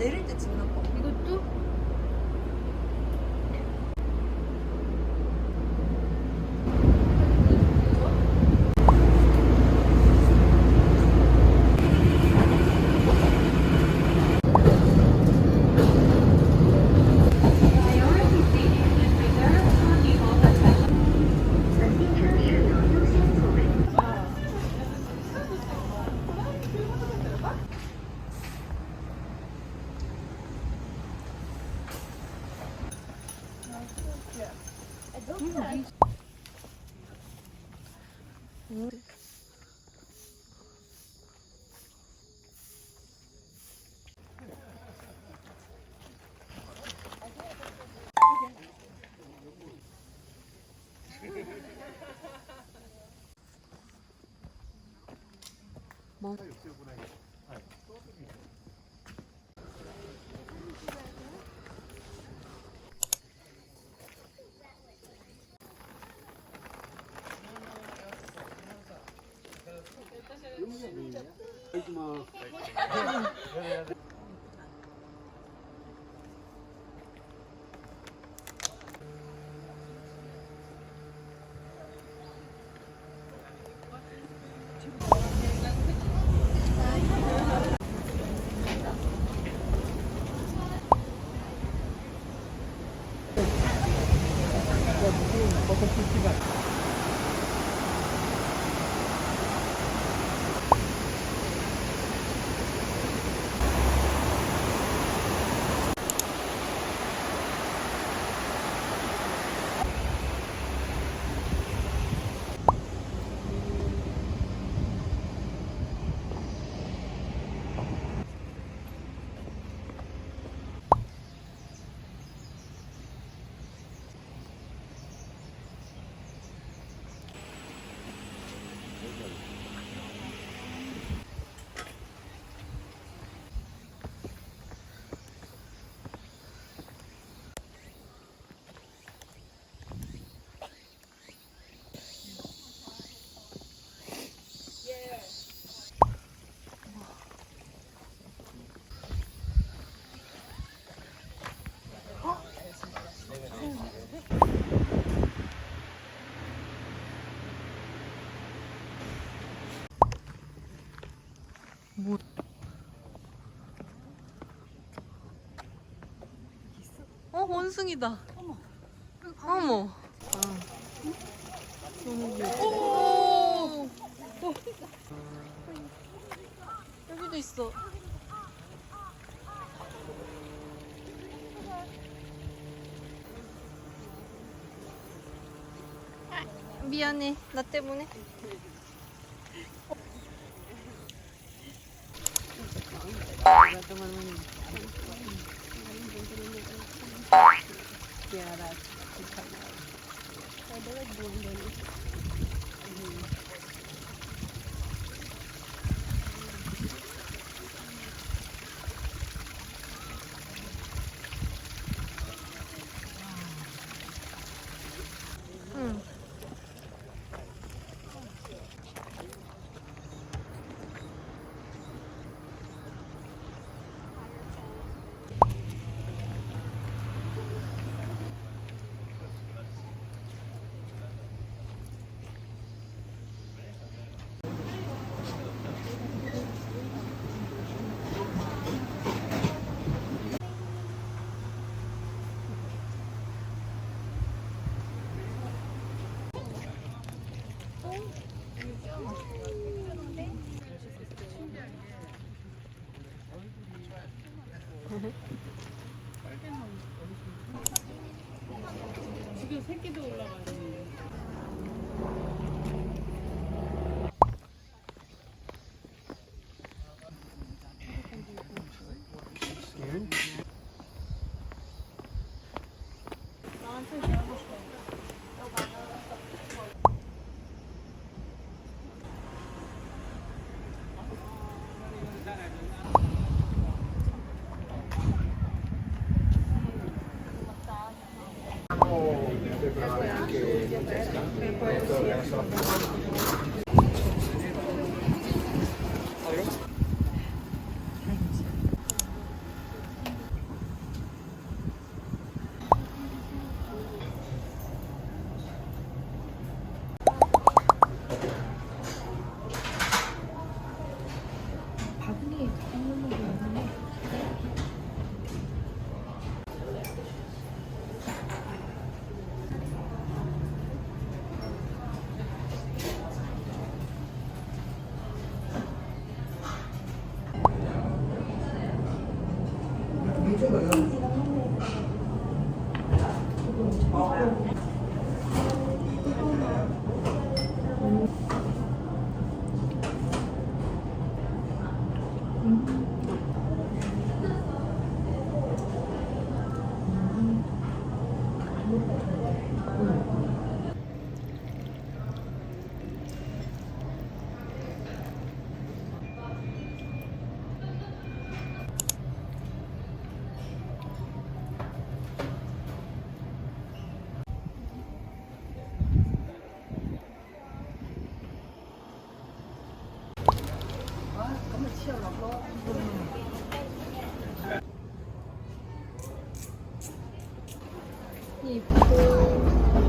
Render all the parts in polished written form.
내릴 때 찍는 거. 이것도? 뭐? 뭐? 원숭이다. 어머. 어머. 너무 귀여워. 오. 여기도 있어. 미안해. 나 때문에. 응. 지금 새끼도 올라가네.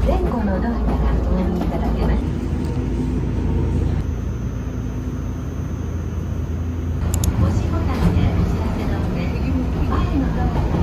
前後のドアからお降りいただけます。押しボタンでお知らせの上、前のドアから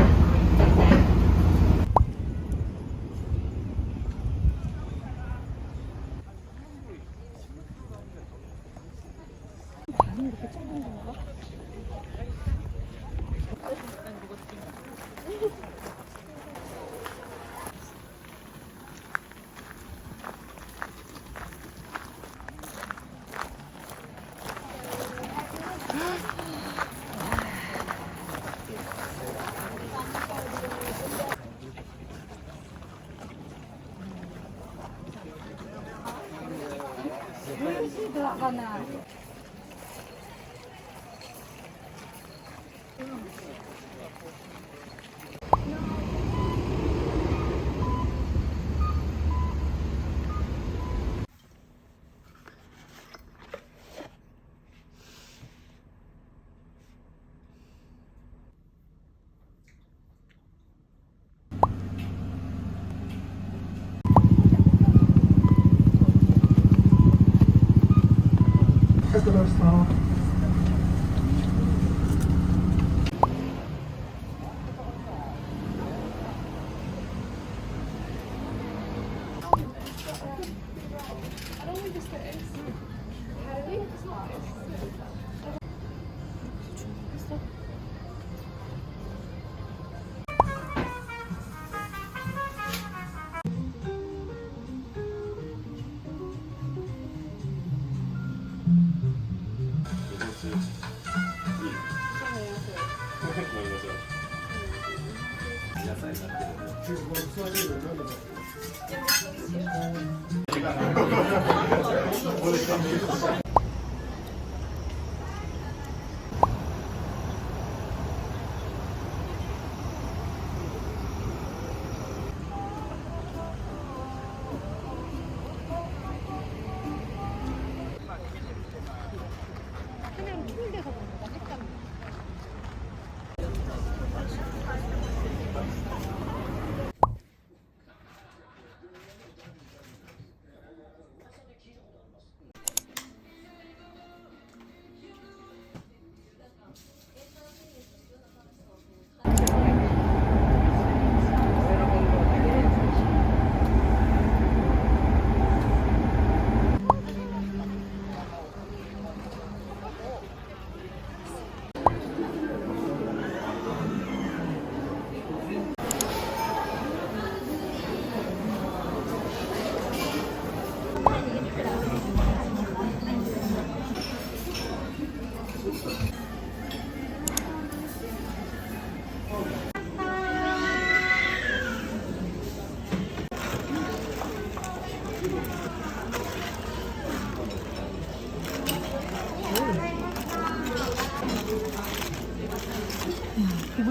お降りください。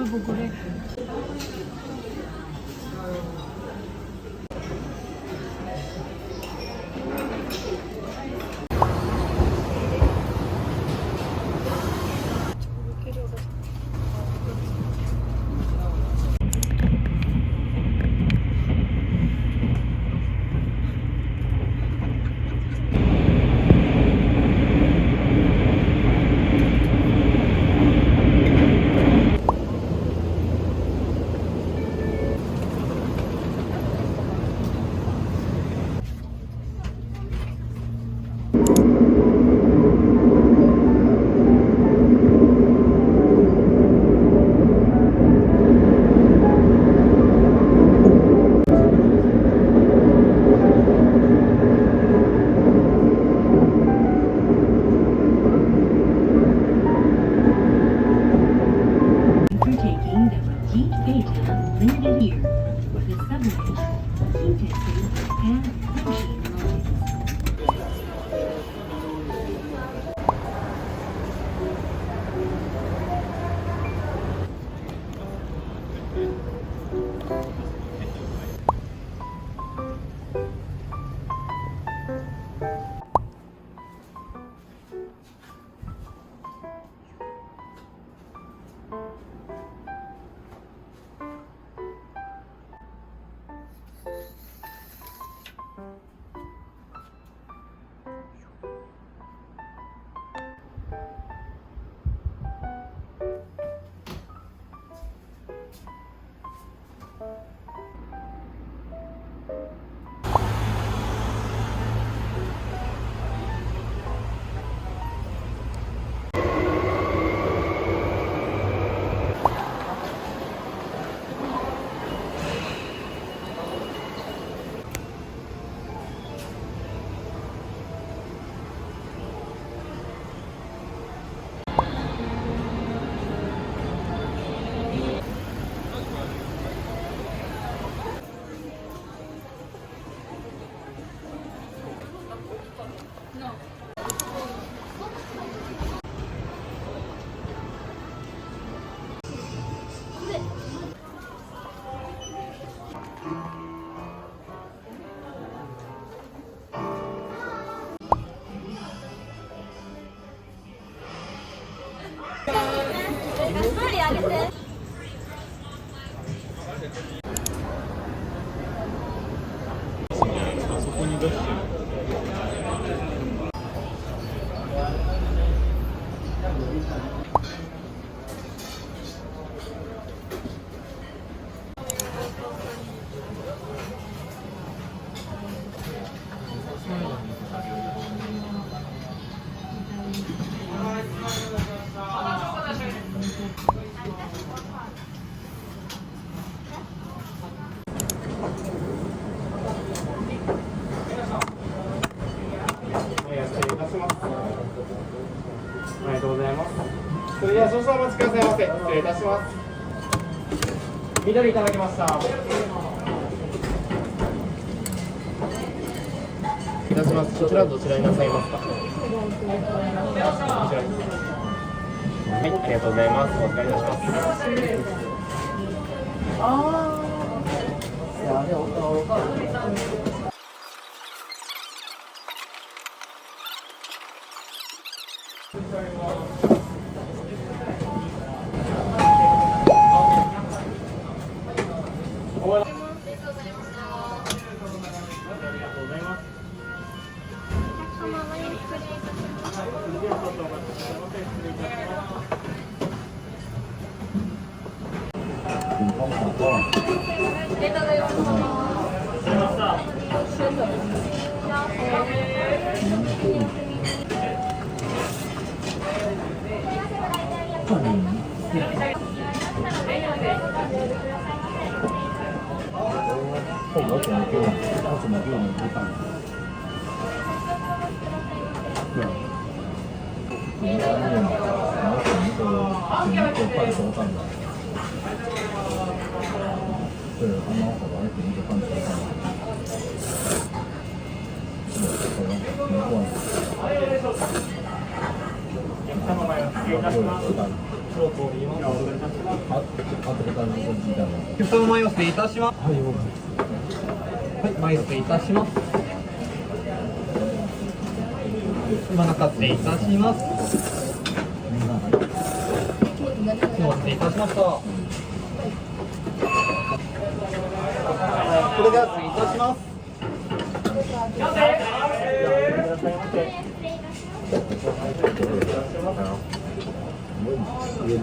보글보글해. あげて。そこに出してる。おやすみいたします。ありがとうございます。それでは少々お待ちくださいませ。失礼いたします。緑いただきました。いたします。こちらどちらになさいますか。こちらです。はい、ありがとうございます。お預かりいたします。お客様前お捨ていたします。はい、前お捨ていたします。今中捨ていたします。今捨ていたしました。それでは失礼いたします。上に